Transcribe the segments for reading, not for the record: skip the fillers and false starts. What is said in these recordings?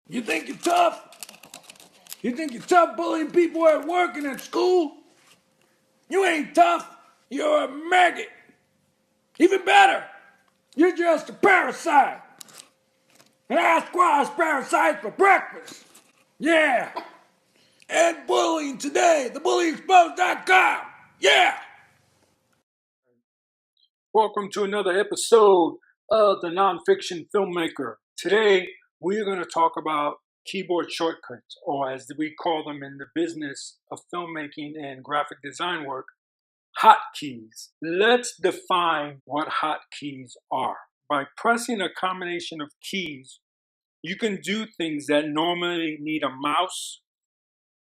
You think you're tough? You think you're tough bullying people at work and at school? You ain't tough. You're a maggot. Even better, you're just a parasite. And I squash parasites for breakfast. Yeah. And bullying today, thebullyexposed.com. Yeah. Welcome to another episode of The Nonfiction Filmmaker. Today, we are going to talk about keyboard shortcuts, or as we call them in the business of filmmaking and graphic design work, hotkeys. Let's define what hotkeys are. By pressing a combination of keys, you can do things that normally need a mouse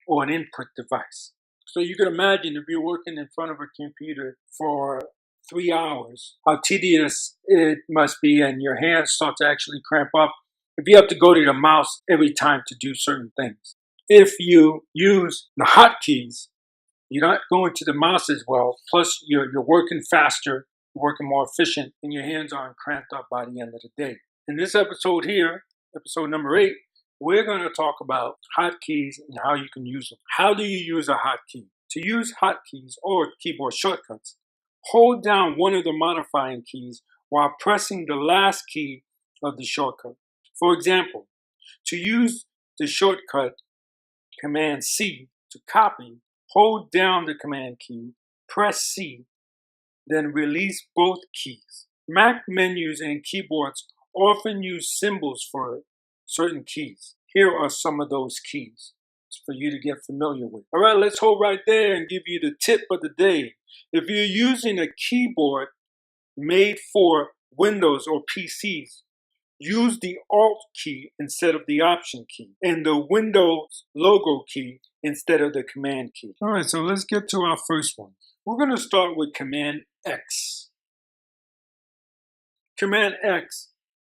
or an input device. So you can imagine if you're working in front of a computer for 3 hours, how tedious it must be, and your hands start to actually cramp up if you have to go to the mouse every time to do certain things. If you use the hotkeys, you're not going to the mouse as well, plus you're working faster, working more efficient, and your hands aren't cramped up by the end of the day. In this episode here, episode number 8, we're going to talk about hotkeys and how you can use them. How do you use a hotkey? To use hotkeys or keyboard shortcuts, hold down one of the modifying keys while pressing the last key of the shortcut. For example, to use the shortcut Command C to copy, hold down the Command key, press C, then release both keys. Mac menus and keyboards often use symbols for certain keys. Here are some of those keys for you to get familiar with. All right, let's hold right there and give you the tip of the day. If you're using a keyboard made for Windows or PCs, use the Alt key instead of the Option key, and the Windows logo key instead of the Command key. All right, so let's get to our first one. We're going to start with Command X. Command X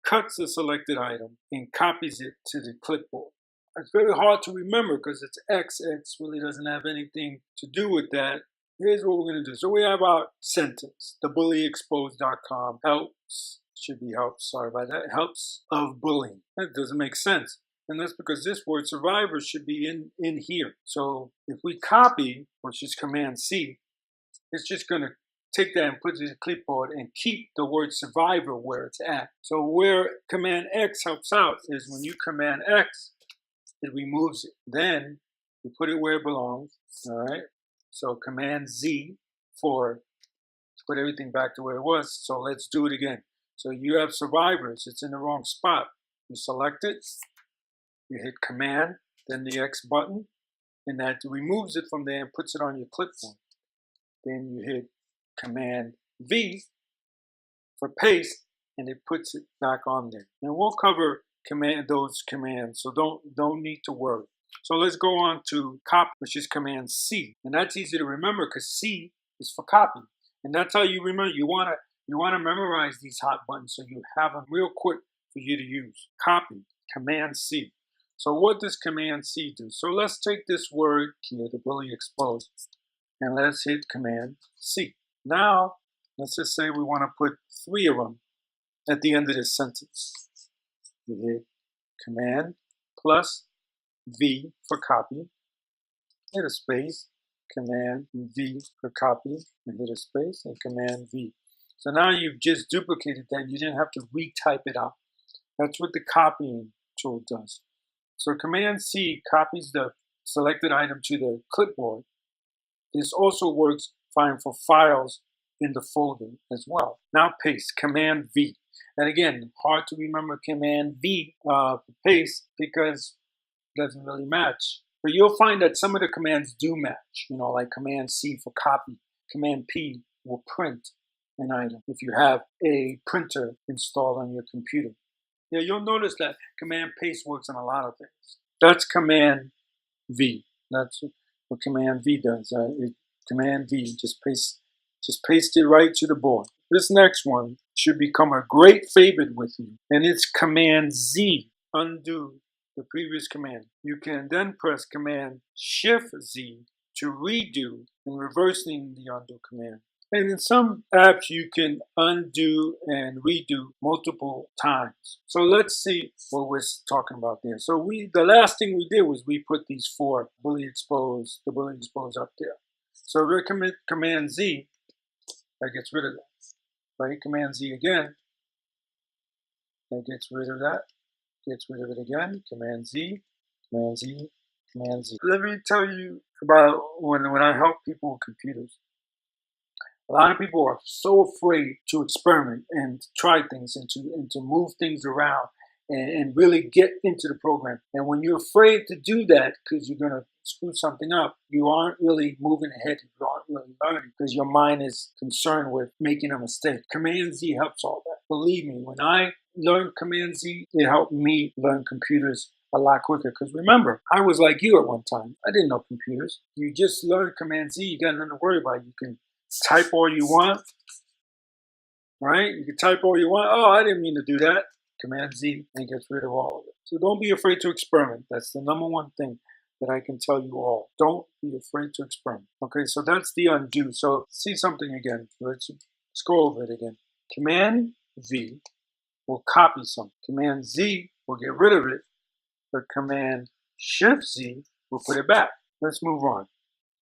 cuts the selected item and copies it to the clipboard. It's very hard to remember because it's X. X really doesn't have anything to do with that. Here's what we're going to do. So we have our sentence. Thebullyexposed.com helps. Should be helps. Sorry about that. Helps of bullying. That doesn't make sense. And that's because this word survivor should be in here. So if we copy, which is Command C, it's just going to take that and put it in the clipboard and keep the word survivor where it's at. So where Command X helps out is when you Command X, it removes it. Then you put it where it belongs. All right. So Command Z to put everything back to where it was. So let's do it again. So you have survivors. It's in the wrong spot. You select it. You hit Command, then the X button, and that removes it from there and puts it on your clipboard. Then you hit Command V for paste, and it puts it back on there. And we'll cover those commands, so don't need to worry. So let's go on to copy, which is Command C, and that's easy to remember because C is for copy, and that's how you remember. You wanna memorize these hot buttons so you have them real quick for you to use. Copy, Command C. So what does Command C do? So let's take this word here, the bully exposed, and let's hit Command C. Now, let's just say we want to put 3 of them at the end of this sentence. We hit Command plus V for copy, hit a space, Command V for copy, and hit a space, and Command V. So now you've just duplicated that. You didn't have to retype it out. That's what the copying tool does. So Command C copies the selected item to the clipboard. This also works fine for files in the folder as well. Now paste, Command V. And again, hard to remember Command V for paste because it doesn't really match. But you'll find that some of the commands do match, like Command C for copy. Command P will print an item if you have a printer installed on your computer. Yeah, you'll notice that Command Paste works on a lot of things. That's Command V. That's what Command V does. Command V, just paste it right to the board. This next one should become a great favorite with you, and it's Command Z. Undo the previous command. You can then press Command Shift Z to redo and reversing the undo command. And in some apps, you can undo and redo multiple times. So let's see what we're talking about there. So the last thing we did was we put these four the bully expose up there. So recommend Command Z, that gets rid of that. Right, Command Z again, that gets rid of that. Gets rid of it again. Command Z, Command Z, Command Z. Let me tell you about when I help people with computers. A lot of people are so afraid to experiment and to try things and to move things around and really get into the program. And when you're afraid to do that because you're going to screw something up, you aren't really moving ahead. You aren't really learning because your mind is concerned with making a mistake. Command Z helps all that. Believe me, when I learned Command Z, it helped me learn computers a lot quicker. Because remember, I was like you at one time. I didn't know computers. You just learn Command Z, you got nothing to worry about. You can type all you want, right? You can type all you want. Oh, I didn't mean to do that. Command Z and gets rid of all of it. So don't be afraid to experiment. That's the number one thing that I can tell you all. Don't be afraid to experiment. Okay, so that's the undo. So see something again. Let's go over it again. Command V will copy something. Command Z will get rid of it. But Command Shift Z will put it back. Let's move on.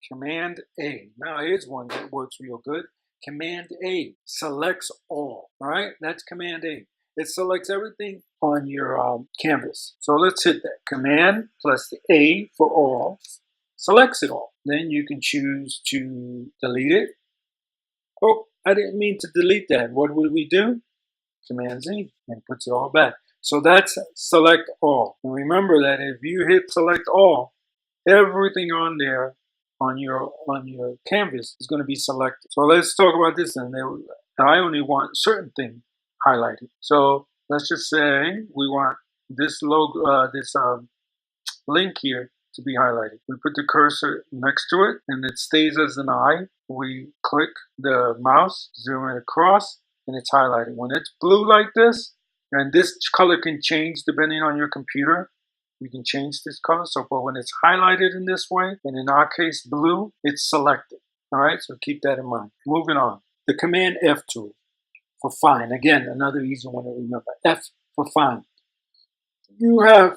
Command A. Now here's one that works real good. Command A selects all. All right, that's Command A. It selects everything on your canvas. So let's hit that. Command plus the A for all selects it all. Then you can choose to delete it. Oh, I didn't mean to delete that. What would we do? Command Z and puts it all back. So that's select all. And remember that if you hit select all, everything on there on your canvas is going to be selected. So let's talk about this. And I only want certain things highlighted. So let's just say we want this logo, this link here to be highlighted. We put the cursor next to it, and it stays as an eye. We click the mouse, zoom it across, and it's highlighted. When it's blue like this, and this color can change depending on your computer. You can change this color. So, but when it's highlighted in this way, and in our case blue, it's selected. All right, so keep that in mind. Moving on. The Command F tool for find. Again, another easy one to remember. F for find. You have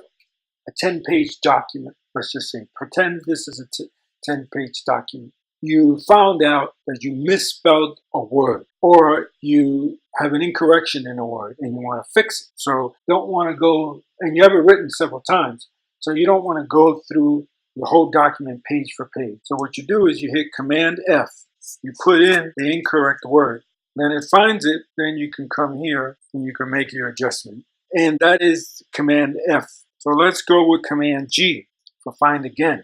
a 10-page document. Let's just say, pretend this is a 10-page document. You found out that you misspelled a word, or you have an incorrection in a word and you want to fix it. So don't want to go, and you have it written several times, so you don't want to go through the whole document page for page. So what you do is you hit Command F, you put in the incorrect word, then it finds it, then you can come here and you can make your adjustment. And that is Command F. So let's go with Command G for find again.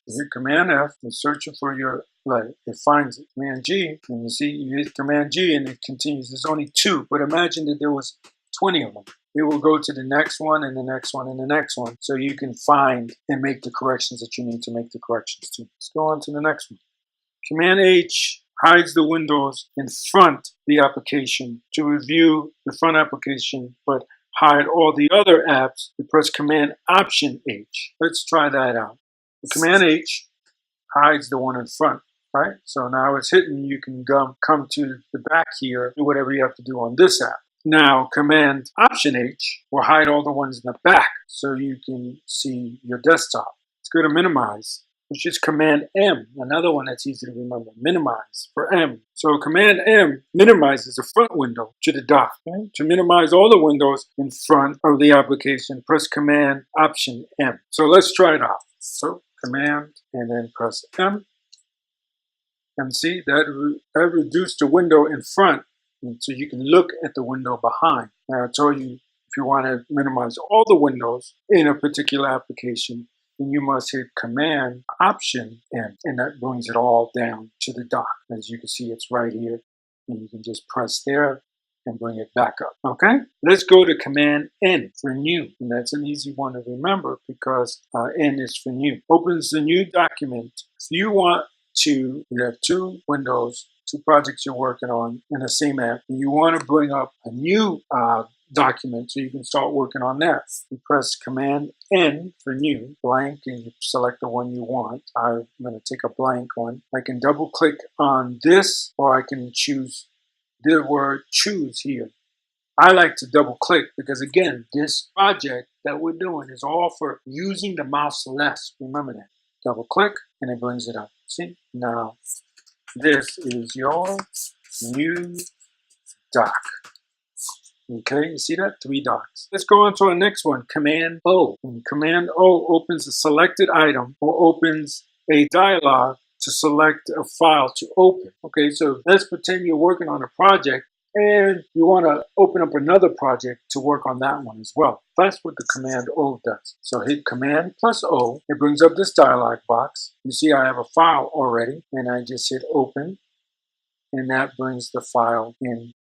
You hit Command F and searching for your letter. It finds it. Command G, and you see you hit Command G and it continues. There's only 2, but imagine that there was 20 of them. It will go to the next one and the next one and the next one, so you can find and make the corrections that you need to make the corrections to. Let's go on to the next one. Command H hides the windows in front of the application to review the front application, but hide all the other apps. You press Command Option H. Let's try that out. The Command H hides the one in front, right? So now it's hidden. You can come to the back here, do whatever you have to do on this app. Now, Command Option H will hide all the ones in the back so you can see your desktop. Let's go to minimize, which is Command M, another one that's easy to remember, minimize for M. So Command M minimizes the front window to the dock. Okay? To minimize all the windows in front of the application, press Command Option M. So let's try it out. So Command and then press M. And see, that reduced the window in front, and so you can look at the window behind. Now I told you, if you want to minimize all the windows in a particular application, then you must hit Command Option M, and that brings it all down to the dock. As you can see, it's right here, and you can just press there and bring it back up. Okay, let's go to Command N for new, and that's an easy one to remember because N is for new. Opens the new document. If you want to, you have 2 windows, 2 projects you're working on in the same app, and you want to bring up a new document so you can start working on that. You press Command N for new, blank, and you select the one you want. I'm going to take a blank one. I can double click on this, or I can choose the word choose here. I like to double click because, again, this project that we're doing is all for using the mouse less. Remember that. Double click and it brings it up. See? Now, this is your new doc. Okay, you see that? 3 docs. Let's go on to our next one, Command O. And Command O opens a selected item or opens a dialog to select a file to open. Okay, so let's pretend you're working on a project and you want to open up another project to work on that one as well. That's what the Command O does. So hit Command plus O. It brings up this dialog box. You see I have a file already, and I just hit Open, and that brings the file in.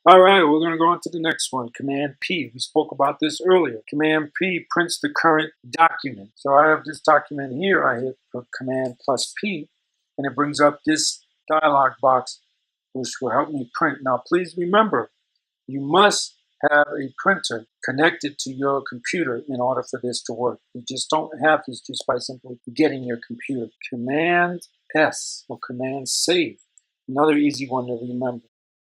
All right, we're going to go on to the next one, Command P. We spoke about this earlier. Command P prints the current document. So I have this document here. I hit Command plus P, and it brings up this dialog box, which will help me print. Now, please remember, you must have a printer connected to your computer in order for this to work. You just don't have this just by simply getting your computer. Command S or Command Save, another easy one to remember.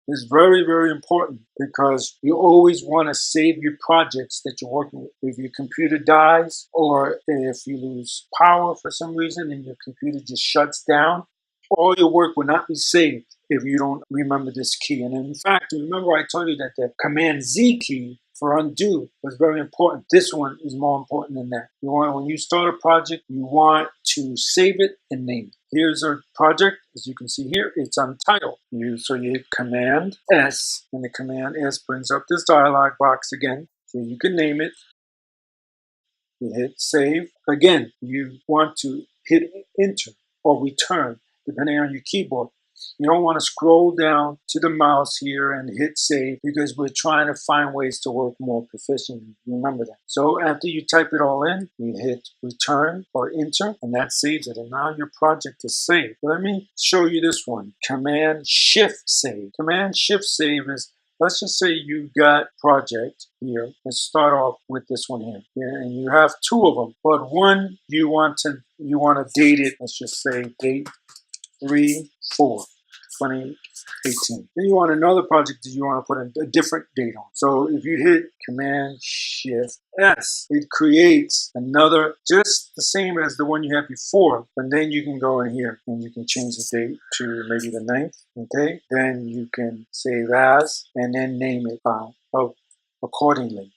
It's very, very important because you always want to save your projects that you're working with. If your computer dies or if you lose power for some reason and your computer just shuts down, all your work will not be saved if you don't remember this key. And in fact, remember I told you that the Command Z key for undo was very important. This one is more important than that. You want, when you start a project, you want to save it and name it. Here's our project. As you can see here, it's untitled. So you hit Command S, and the Command S brings up this dialog box again. So you can name it. You hit Save. Again, you want to hit Enter or Return, depending on your keyboard. You don't want to scroll down to the mouse here and hit save because we're trying to find ways to work more proficiently. Remember that. So after you type it all in, you hit return or enter, and that saves it. And now your project is saved. Let me show you this one. Command Shift Save. Command Shift Save is, let's just say you got project here. Let's start off with this one here. Yeah, and you have 2 of them, but one you want to date it. Let's just say date 3/4/2018. Then you want another project that you want to put a different date on. So if you hit Command Shift S, it creates another just the same as the one you had before. And then you can go in here and you can change the date to maybe the 9th. Okay. Then you can save as and then name it accordingly.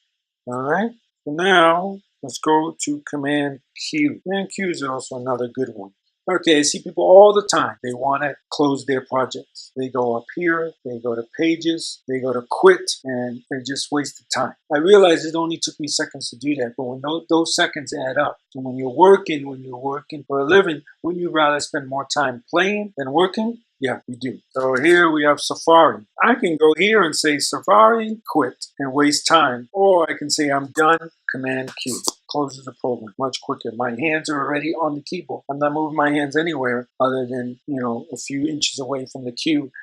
All right. So now let's go to Command Q. Command Q is also another good one. Okay, I see people all the time. They want to close their projects. They go up here, they go to pages, they go to quit, and they just wasted time. I realize it only took me seconds to do that, but when those seconds add up, and when you're working for a living, wouldn't you rather spend more time playing than working? Yeah, we do. So here we have Safari. I can go here and say Safari, quit, and waste time. Or I can say I'm done, Command Q. Closes the program much quicker. My hands are already on the keyboard. I'm not moving my hands anywhere other than, a few inches away from the Q.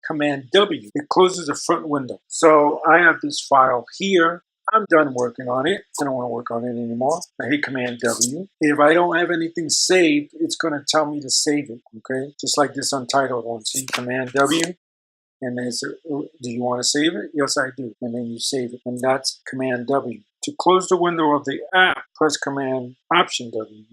Command W. It closes the front window. So I have this file here. I'm done working on it. I don't want to work on it anymore. I hit Command W. If I don't have anything saved, it's going to tell me to save it. Okay, just like this untitled one. See, Command W. And then it's, do you want to save it? Yes, I do. And then you save it. And that's Command W. To close the window of the app, press Command Option W.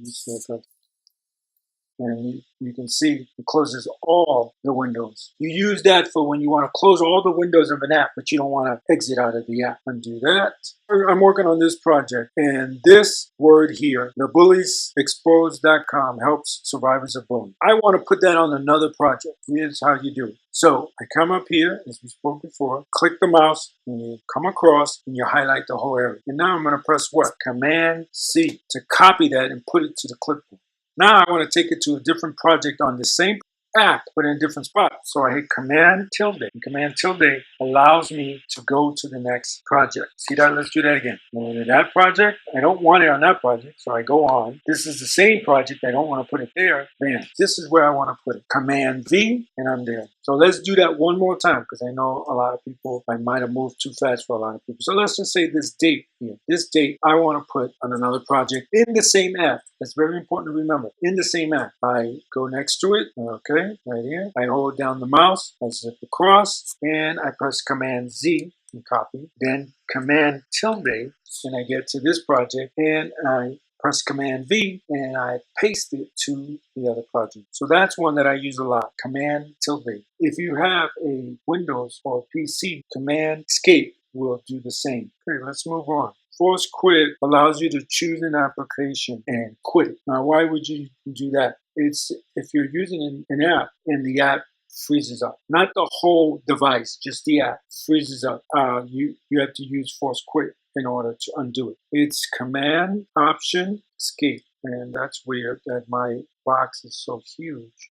And you can see it closes all the windows. You use that for when you want to close all the windows of an app, but you don't want to exit out of the app. Undo that. I'm working on this project, and this word here, the bulliesexposed.com, helps survivors of bullying. I want to put that on another project. Here's how you do it. So I come up here, as we spoke before, click the mouse, and you come across, and you highlight the whole area. And now I'm going to press what? Command C to copy that and put it to the clipboard. Now I want to take it to a different project on the same app, but in a different spot. So I hit Command tilde. And Command tilde allows me to go to the next project. See that? Let's do that again. Go to that project. I don't want it on that project, so I go on. This is the same project. I don't want to put it there. Bam. This is where I want to put it. Command V, and I'm there. So let's do that one more time because I know a lot of people, I might have moved too fast for a lot of people. So let's just say this date here. This date I want to put on another project in the same app. That's very important to remember. In the same app. I go next to it, okay, right here. I hold down the mouse, I zip across, and I press Command Z and copy. Then Command tilde, and I get to this project, and I press Command V and I paste it to the other project. So that's one that I use a lot, Command tilde. If you have a Windows or PC, Command Escape will do the same. Okay, let's move on. Force quit allows you to choose an application and quit it. Now, why would you do that? It's if you're using an app and the app freezes up, not the whole device, just the app freezes up. You have to use force quit in order to undo it. It's Command Option Escape, and that's weird that my box is so huge.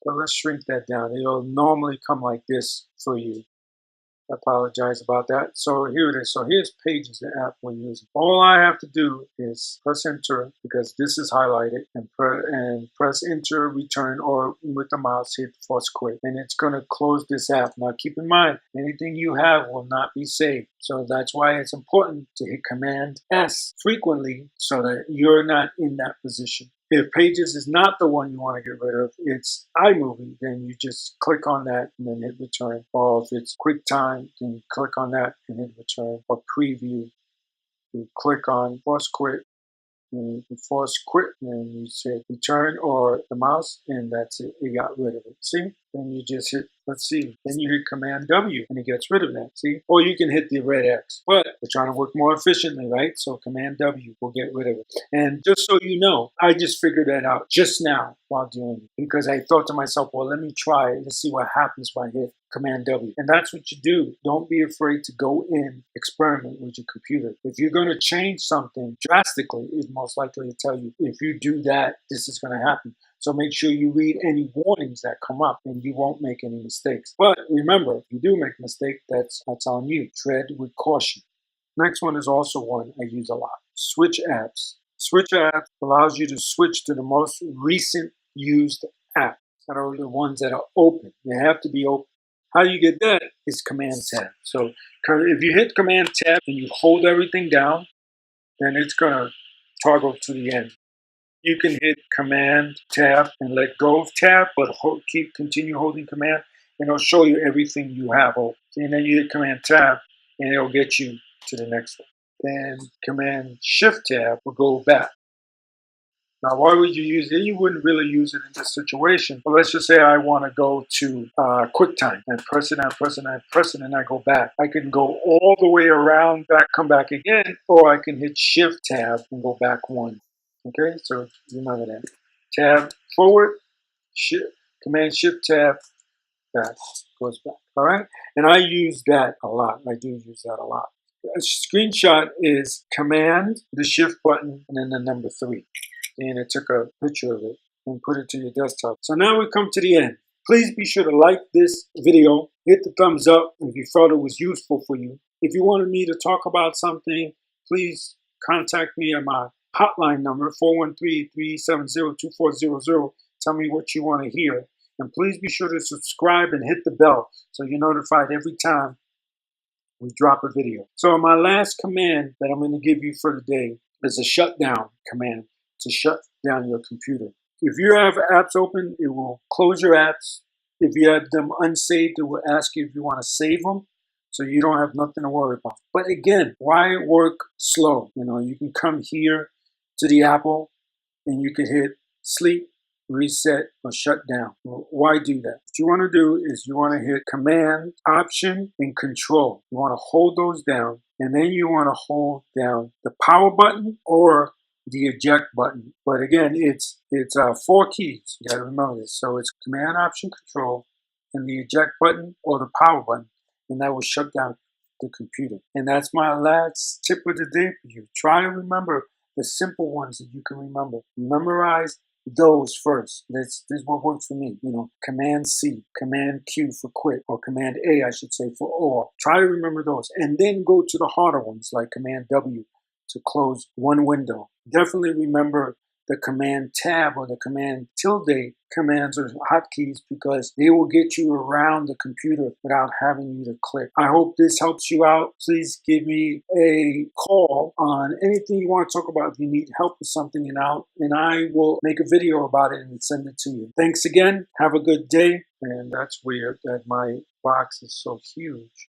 But let's shrink that down. It'll normally come like this for you. I apologize about that. So here it is. So here's Pages, the app we're using. All I have to do is press enter because this is highlighted and press enter, return, or with the mouse hit force quit. And it's going to close this app. Now keep in mind, anything you have will not be saved. So that's why it's important to hit Command S frequently so that you're not in that position. If Pages is not the one you want to get rid of, it's iMovie, then you just click on that and then hit return. Or if it's QuickTime, then you click on that and hit return. Or Preview, you click on Force Quit, and you force quit, and you say return or the mouse, and that's it. You got rid of it. See? Then you just hit, let's see, then you hit Command W and it gets rid of that. See? Or you can hit the red X. But we're trying to work more efficiently, right? So Command W will get rid of it. And just so you know, I just figured that out just now while doing it because I thought to myself, well, let me try it and see what happens when I hit Command W. And that's what you do. Don't be afraid to go in, experiment with your computer. If you're going to change something drastically, it's most likely to tell you, if you do that, this is going to happen. So make sure you read any warnings that come up and you won't make any mistakes. But remember, if you do make a mistake, that's on you. Tread with caution. Next one is also one I use a lot. Switch apps. Switch apps allows you to switch to the most recent used apps that are the ones that are open. They have to be open. How you get that is Command Tab. So if you hit Command Tab and you hold everything down, then it's going to toggle to the end. You can hit Command Tab and let go of Tab, but continue holding Command, and it'll show you everything you have open. And then you hit Command Tab, and it'll get you to the next one. Then Command Shift Tab will go back. Now, why would you use it? You wouldn't really use it in this situation. But let's just say I want to go to QuickTime. I press it, I press it, I press it, and I go back. I can go all the way around, come back again, or I can hit Shift Tab and go back one. Okay, so remember that. Tab forward, Command Shift Tab, back, goes back. All right, and I use that a lot. I do use that a lot. A screenshot is Command, the Shift button, and then the number 3. And it took a picture of it and put it to your desktop. So now we come to the end. Please be sure to like this video, hit the thumbs up if you felt it was useful for you. If you wanted me to talk about something, please contact me at my hotline number, 413-370-2400. Tell me what you want to hear. And please be sure to subscribe and hit the bell so you're notified every time we drop a video. So my last command that I'm going to give you for today is a shutdown command to shut down your computer. If you have apps open, it will close your apps. If you have them unsaved, it will ask you if you want to save them so you don't have nothing to worry about. But again, why work slow? You can come here to the Apple and you can hit sleep, reset, or shut down. Why do that? What you want to do is you want to hit Command, Option, and Control. You want to hold those down, and then you want to hold down the power button or the eject button. But again, it's 4 keys. You got to remember this. So it's Command, Option, Control, and the eject button or the power button, and that will shut down the computer. And that's my last tip of the day for you. Try to remember the simple ones that you can remember. Memorize those first. This is what works for me. Command C, Command Q for quit, or Command A, I should say, for all. Try to remember those, and then go to the harder ones like Command W to close one window. Definitely remember the command tab or the command tilde commands or hotkeys, because they will get you around the computer without having you to click. I hope this helps you out. Please give me a call on anything you want to talk about if you need help with something and I will make a video about it and send it to you. Thanks again. Have a good day. And that's weird that my box is so huge.